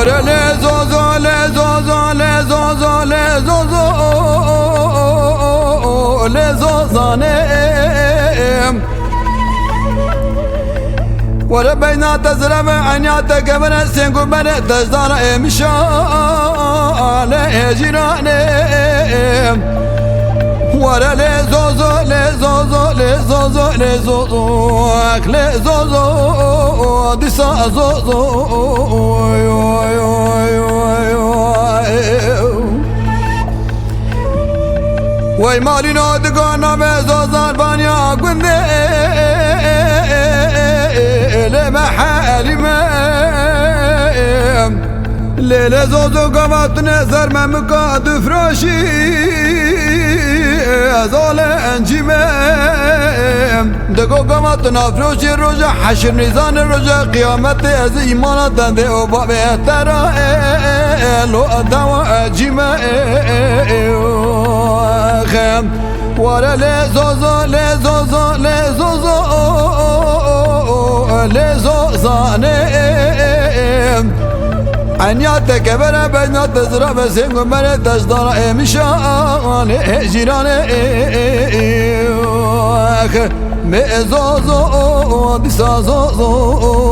ورا لزوزو لزوزو لزوزو لزوزو لزوزانم ورا بينا تزرب عنيات قبل سنقو بنا تزدار امشاء لجيرانم ورا لزوزو لزوزو لزوزو لزوزو لزوزو ديسا زوزو وای مالی نادگانا بزوزان بانیا گنده لمحالي مام ليلة زوزو قمت نزر ممكاد فراشي زول انجمام دقو قمت نفروشي رجع حشر نزان رجع قيامتي از ايمانا دنده و بابي ترى لو ادوا جمام ورا لزوزو لزوزو لزوزو لزوزانم عنياتك بنا بنا تزرع سنقو بنا تجدر امشان جيرانك مزوزو بسازوزو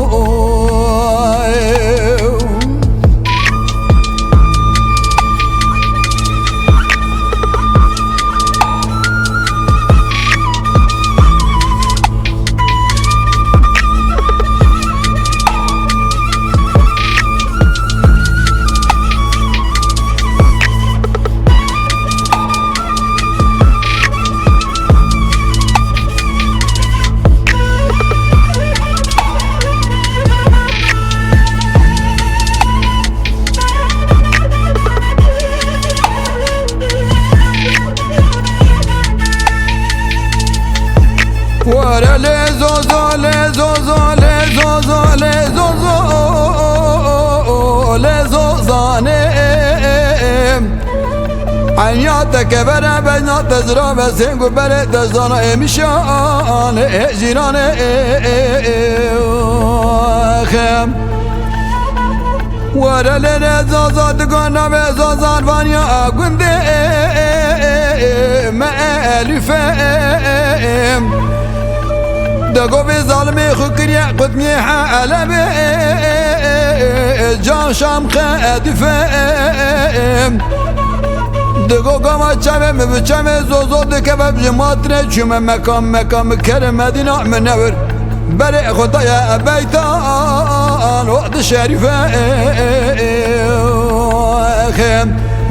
ورا لزوزو لزوزو لزوزو لزوزو لزوزانم عنياتك بنا بنا تزرع بسنقو بنا تزرع امشان جيرانك ورا لزوزو تقولنا بزوزان فانيا قندي ما ألفهم دقو بظلمي خكريا قدمي حالبي جان شام خادفهم دقو قما تشامم بتشام زوزو دكبب جماتنا شما مكان كرم مدينة منور بري خدايا بيتان وقت شريفهم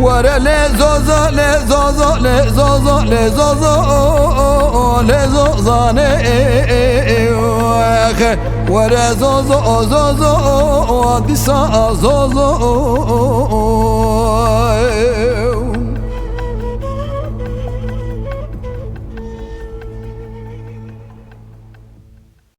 ورا لزوزو لزوزو لزوزو لزوزو لزوزانك ورا زوزو زوزو ديسا زوزو